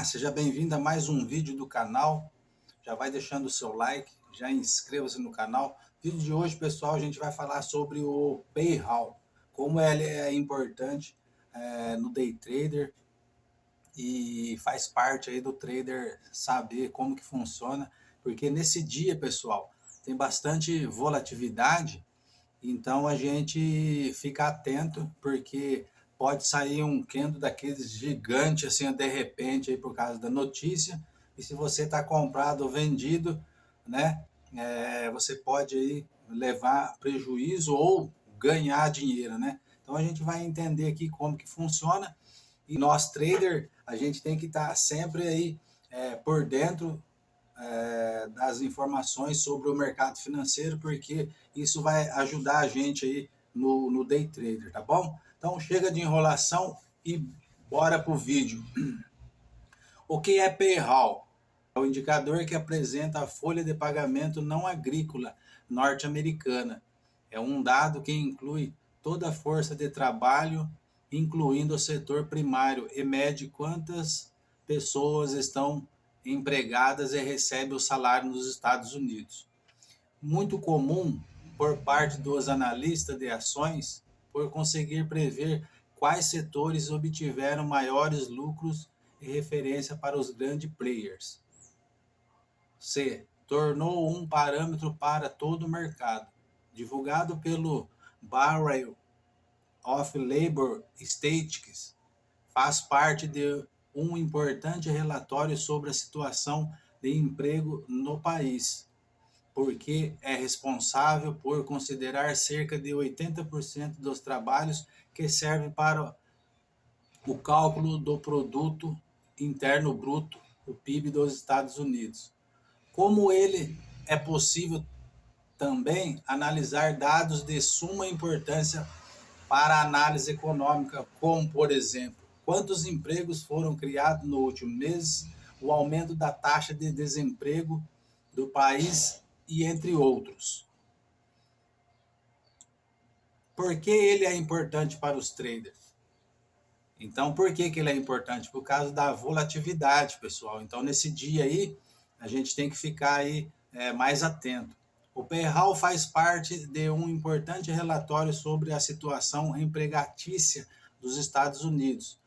seja bem-vindo a mais um vídeo do canal. Já vai deixando o seu like, já inscreva-se no canal. No vídeo de hoje, pessoal, a gente vai falar sobre o PayHall, como ele é importante no day trader e faz parte aí do trader saber como que funciona, porque nesse dia, pessoal, tem bastante volatilidade. Então a gente fica atento, porque pode sair um candle daqueles gigantes assim de repente aí por causa da notícia. E se você está comprado ou vendido, né, você pode aí levar prejuízo ou ganhar dinheiro, né? Então a gente vai entender aqui como que funciona. E nós trader, a gente tem que estar sempre aí por dentro das informações sobre o mercado financeiro, porque isso vai ajudar a gente aí no day trader, tá bom? Então chega de enrolação e bora pro vídeo. O que é PayHall? É o indicador que apresenta a folha de pagamento não agrícola norte-americana. É um dado que inclui toda a força de trabalho, incluindo o setor primário, e mede quantas pessoas estão empregadas e recebem o salário nos Estados Unidos. Muito comum por parte dos analistas de ações por conseguir prever quais setores obtiveram maiores lucros e referência para os grandes players. Se tornou um parâmetro para todo o mercado. Divulgado pelo Bureau of Labor Statistics, faz parte de um importante relatório sobre a situação de emprego no país, porque é responsável por considerar cerca de 80% dos trabalhos que servem para o cálculo do produto interno bruto, o PIB dos Estados Unidos. Como ele é possível também analisar dados de suma importância para a análise econômica, como, por exemplo, quantos empregos foram criados no último mês, o aumento da taxa de desemprego do país e entre outros. Por que ele é importante para os traders? Então, por que ele é importante? Por causa da volatilidade, pessoal. Então, nesse dia aí, a gente tem que ficar aí mais atento. O PayHall faz parte de um importante relatório sobre a situação empregatícia dos Estados Unidos,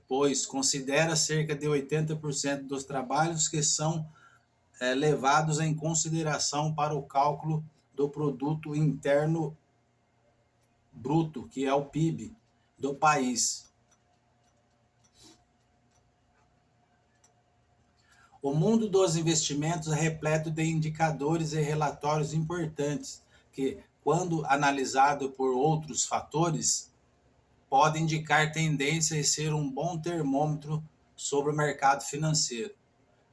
pois considera cerca de 80% dos trabalhos que são levados em consideração para o cálculo do produto interno bruto, que é o PIB do país. O mundo dos investimentos é repleto de indicadores e relatórios importantes que, quando analisado por outros fatores, podem indicar tendência e ser um bom termômetro sobre o mercado financeiro.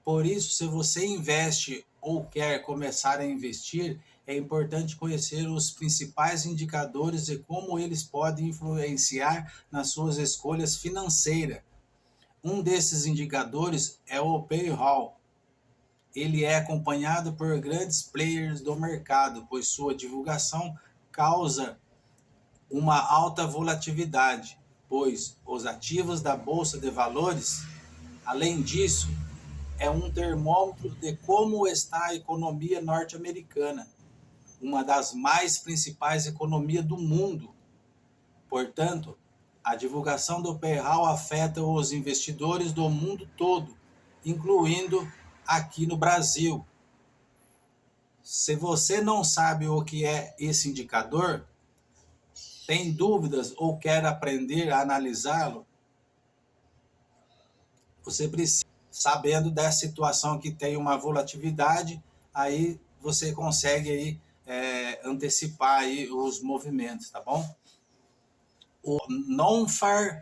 Por isso, se você investe ou quer começar a investir, é importante conhecer os principais indicadores e como eles podem influenciar nas suas escolhas financeiras. Um desses indicadores é o PayHall. Ele é acompanhado por grandes players do mercado, pois sua divulgação causa uma alta volatilidade, pois os ativos da Bolsa de Valores, além disso, é um termômetro de como está a economia norte-americana, uma das mais principais economias do mundo. Portanto, a divulgação do PayHall afeta os investidores do mundo todo, incluindo aqui no Brasil. Se você não sabe o que é esse indicador, tem dúvidas ou quer aprender a analisá-lo, você precisa, sabendo dessa situação que tem uma volatilidade, aí você consegue aí, antecipar aí os movimentos, tá bom? O Non-Farm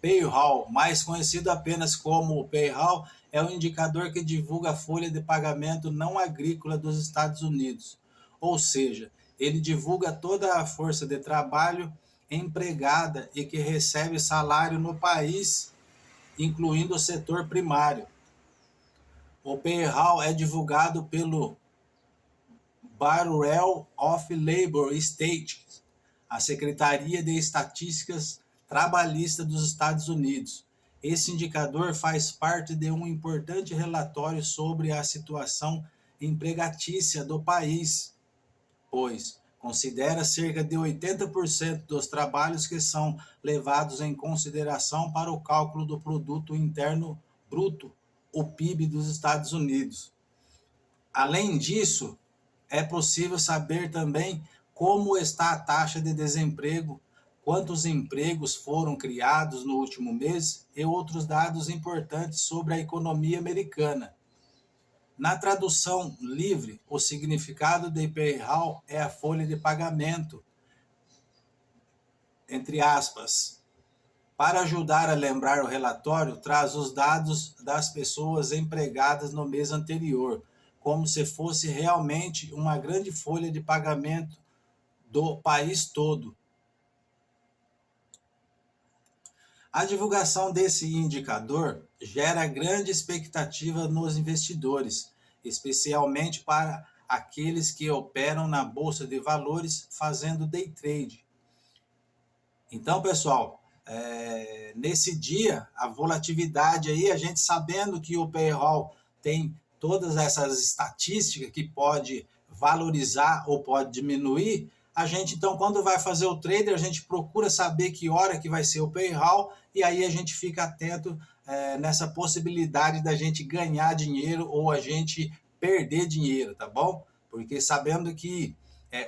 Payroll, mais conhecido apenas como PayHall, é um indicador que divulga a folha de pagamento não agrícola dos Estados Unidos. Ou seja, ele divulga toda a força de trabalho empregada e que recebe salário no país, incluindo o setor primário. O PayHall é divulgado pelo Bureau of Labor Statistics, a Secretaria de Estatísticas Trabalhista dos Estados Unidos. Esse indicador faz parte de um importante relatório sobre a situação empregatícia do país, pois considera cerca de 80% dos trabalhos que são levados em consideração para o cálculo do Produto Interno Bruto, o PIB dos Estados Unidos. Além disso, é possível saber também como está a taxa de desemprego, quantos empregos foram criados no último mês e outros dados importantes sobre a economia americana. Na tradução livre, o significado de payroll é a folha de pagamento, entre aspas. Para ajudar a lembrar, o relatório traz os dados das pessoas empregadas no mês anterior, como se fosse realmente uma grande folha de pagamento do país todo. A divulgação desse indicador gera grande expectativa nos investidores, especialmente para aqueles que operam na bolsa de valores fazendo day trade. Então, pessoal, nesse dia, a volatilidade aí, a gente sabendo que o payroll tem todas essas estatísticas que pode valorizar ou pode diminuir, a gente, então, quando vai fazer o trader, a gente procura saber que hora que vai ser o payroll e aí a gente fica atento nessa possibilidade da gente ganhar dinheiro ou a gente perder dinheiro, tá bom? Porque sabendo que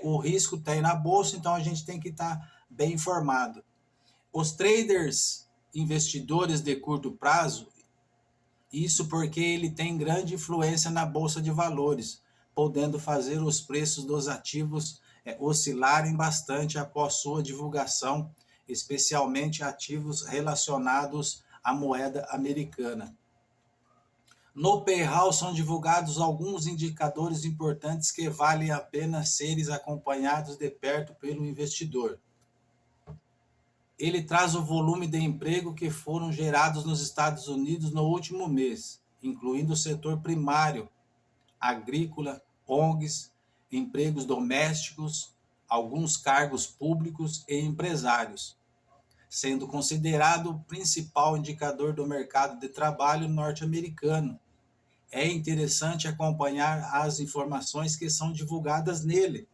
o risco tem na bolsa, então a gente tem que estar bem informado. Os traders investidores de curto prazo, isso porque ele tem grande influência na bolsa de valores, podendo fazer os preços dos ativos oscilarem bastante após sua divulgação, especialmente ativos relacionados à moeda americana. No payroll são divulgados alguns indicadores importantes que valem a pena serem acompanhados de perto pelo investidor. Ele traz o volume de emprego que foram gerados nos Estados Unidos no último mês, incluindo o setor primário, agrícola, ONGs, empregos domésticos, alguns cargos públicos e empresários, sendo considerado o principal indicador do mercado de trabalho norte-americano. É interessante acompanhar as informações que são divulgadas nele.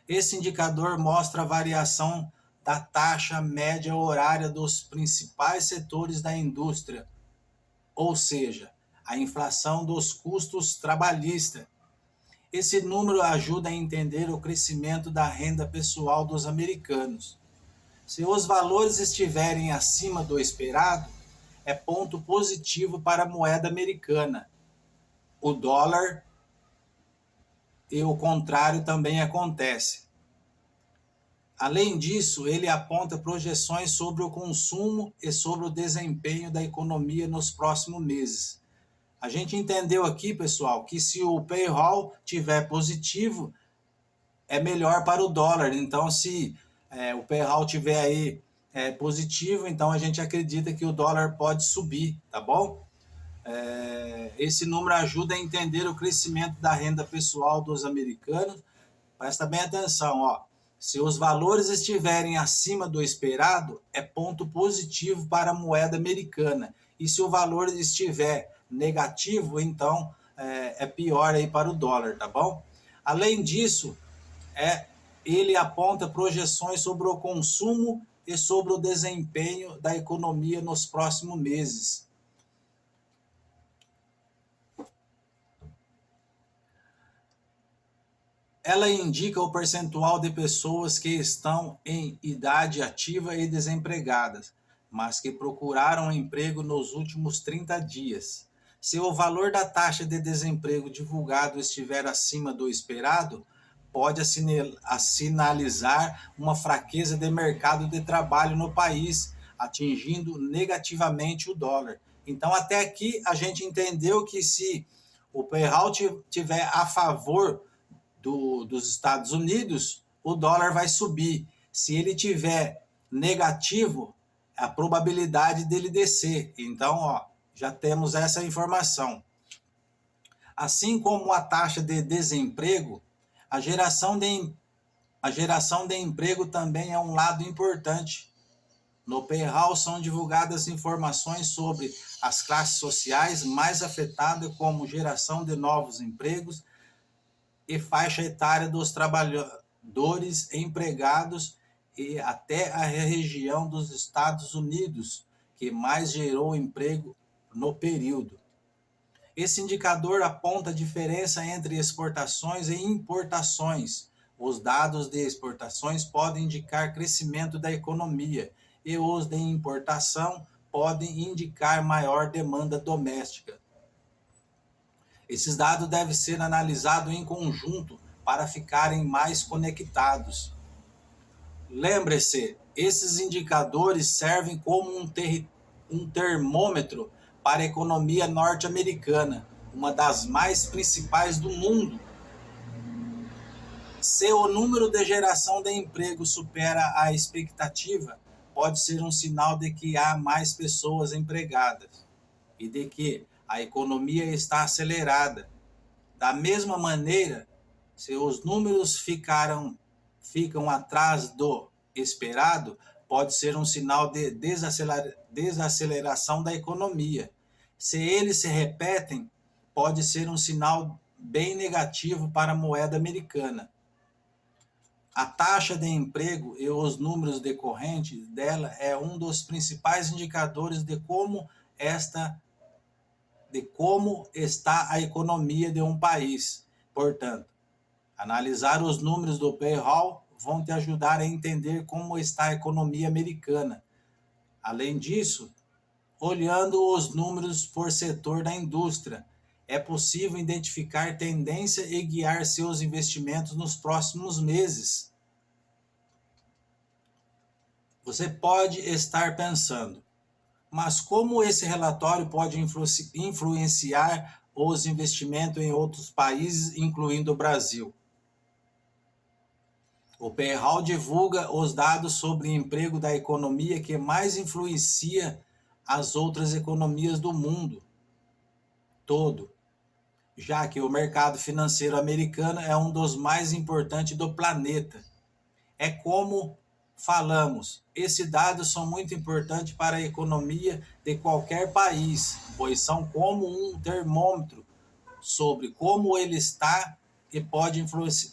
Esse indicador mostra a variação da taxa média horária dos principais setores da indústria, ou seja, a inflação dos custos trabalhistas. Esse número ajuda a entender o crescimento da renda pessoal dos americanos. Se os valores estiverem acima do esperado, é ponto positivo para a moeda americana. O dólar e o contrário também acontece. Além disso, ele aponta projeções sobre o consumo e sobre o desempenho da economia nos próximos meses. A gente entendeu aqui, pessoal, que se o payroll tiver positivo, é melhor para o dólar. Então, se o payroll tiver aí positivo, então a gente acredita que o dólar pode subir, tá bom? Esse número ajuda a entender o crescimento da renda pessoal dos americanos. Presta bem atenção, ó. Se os valores estiverem acima do esperado, é ponto positivo para a moeda americana. E se o valor estiver negativo, então é pior aí para o dólar, tá bom? Além disso, ele aponta projeções sobre o consumo e sobre o desempenho da economia nos próximos meses. Ela indica o percentual de pessoas que estão em idade ativa e desempregadas, mas que procuraram emprego nos últimos 30 dias. Se o valor da taxa de desemprego divulgado estiver acima do esperado, pode sinalizar uma fraqueza de mercado de trabalho no país, atingindo negativamente o dólar. Então, até aqui, a gente entendeu que se o payroll tiver a favor dos Estados Unidos, o dólar vai subir. Se ele tiver negativo, a probabilidade dele descer. Então, ó, já temos essa informação. Assim como a taxa de desemprego, a geração de emprego também é um lado importante No payroll são divulgadas informações sobre as classes sociais mais afetadas, como geração de novos empregos e faixa etária dos trabalhadores empregados e até a região dos Estados Unidos que mais gerou emprego no período. Esse indicador aponta a diferença entre exportações e importações. Os dados de exportações podem indicar crescimento da economia e os de importação podem indicar maior demanda doméstica. Esses dados devem ser analisados em conjunto para ficarem mais conectados. Lembre-se, esses indicadores servem como um termômetro para a economia norte-americana, uma das mais principais do mundo. Se o número de geração de emprego supera a expectativa, pode ser um sinal de que há mais pessoas empregadas e de que a economia está acelerada. Da mesma maneira, se os números ficam atrás do esperado, pode ser um sinal de desaceleração da economia. Se eles se repetem, pode ser um sinal bem negativo para a moeda americana. A taxa de emprego e os números decorrentes dela é um dos principais indicadores de como está a economia de um país. Portanto, analisar os números do payroll vão te ajudar a entender como está a economia americana. Além disso, olhando os números por setor da indústria, é possível identificar tendência e guiar seus investimentos nos próximos meses. Você pode estar pensando, mas como esse relatório pode influenciar os investimentos em outros países, incluindo o Brasil? O payroll divulga os dados sobre emprego da economia que mais influencia as outras economias do mundo todo, já que o mercado financeiro americano é um dos mais importantes do planeta. É como falamos, esses dados são muito importantes para a economia de qualquer país, pois são como um termômetro sobre como ele está e pode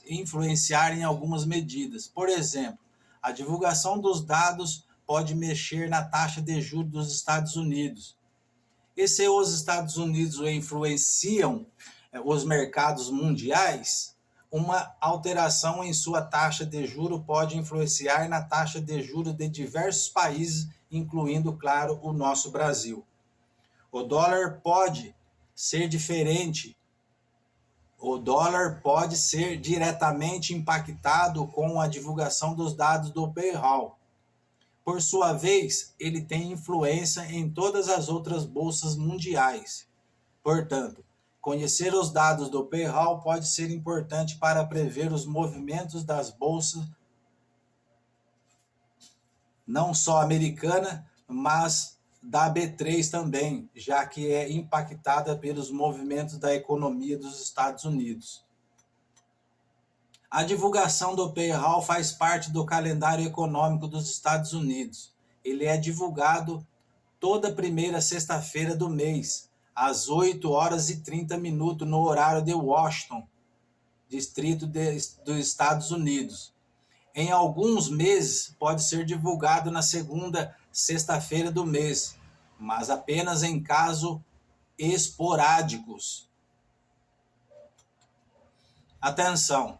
influenciar em algumas medidas. Por exemplo, a divulgação dos dados pode mexer na taxa de juros dos Estados Unidos. E se os Estados Unidos influenciam os mercados mundiais, uma alteração em sua taxa de juros pode influenciar na taxa de juros de diversos países, incluindo, claro, o nosso Brasil. O dólar pode ser diretamente impactado com a divulgação dos dados do payroll. Por sua vez, ele tem influência em todas as outras bolsas mundiais. Portanto, conhecer os dados do payroll pode ser importante para prever os movimentos das bolsas, não só americana, mas da B3 também, já que é impactada pelos movimentos da economia dos Estados Unidos. A divulgação do payroll faz parte do calendário econômico dos Estados Unidos. Ele é divulgado toda primeira sexta-feira do mês, às 8h30 no horário de Washington, distrito dos Estados Unidos. Em alguns meses, pode ser divulgado na segunda sexta-feira do mês, mas apenas em casos esporádicos. Atenção!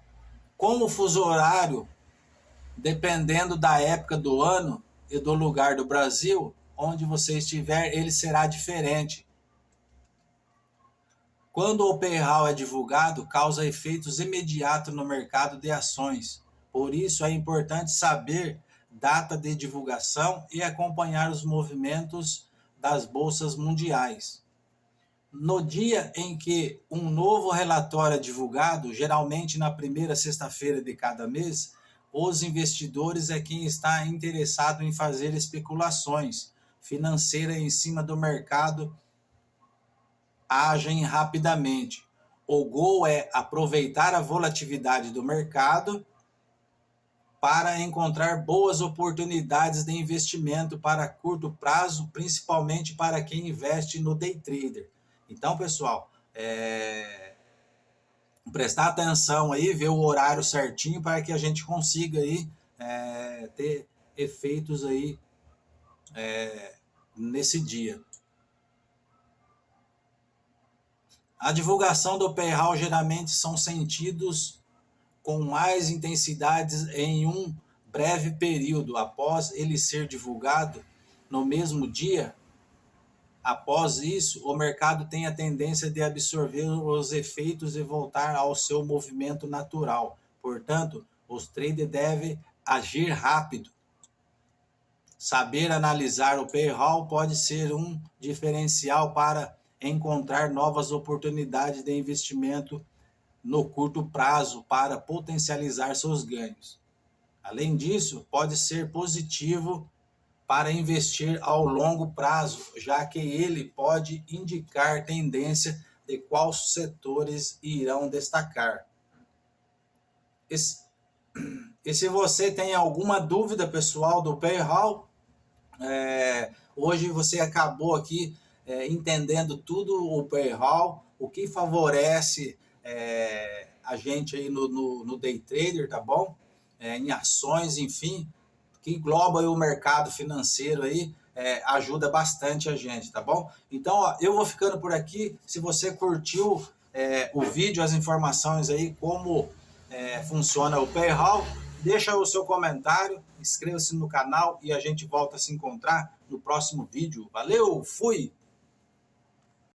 Com o fuso horário, dependendo da época do ano e do lugar do Brasil, onde você estiver, ele será diferente. Quando o payroll é divulgado, causa efeitos imediatos no mercado de ações. Por isso, é importante saber data de divulgação e acompanhar os movimentos das bolsas mundiais. No dia em que um novo relatório é divulgado, geralmente na primeira sexta-feira de cada mês, os investidores é quem está interessado em fazer especulações financeiras em cima do mercado, agem rapidamente. O goal é aproveitar a volatilidade do mercado para encontrar boas oportunidades de investimento para curto prazo, principalmente para quem investe no day trader. Então, pessoal, prestar atenção aí, ver o horário certinho para que a gente consiga aí ter efeitos aí nesse dia. A divulgação do payroll geralmente são sentidos com mais intensidades em um breve período após ele ser divulgado no mesmo dia. Após isso, o mercado tem a tendência de absorver os efeitos e voltar ao seu movimento natural. Portanto, os traders devem agir rápido. Saber analisar o payroll pode ser um diferencial para encontrar novas oportunidades de investimento no curto prazo para potencializar seus ganhos. Além disso, pode ser positivo para investir ao longo prazo, já que ele pode indicar tendência de quais setores irão destacar. E se você tem alguma dúvida, pessoal, do payroll, hoje você acabou aqui entendendo tudo o payroll, o que favorece a gente aí no day trader, tá bom? Em ações, enfim, que engloba aí o mercado financeiro aí, ajuda bastante a gente, tá bom? Então, ó, eu vou ficando por aqui. Se você curtiu o vídeo, as informações aí, como funciona o payroll, deixa o seu comentário, inscreva-se no canal e a gente volta a se encontrar no próximo vídeo. Valeu, fui!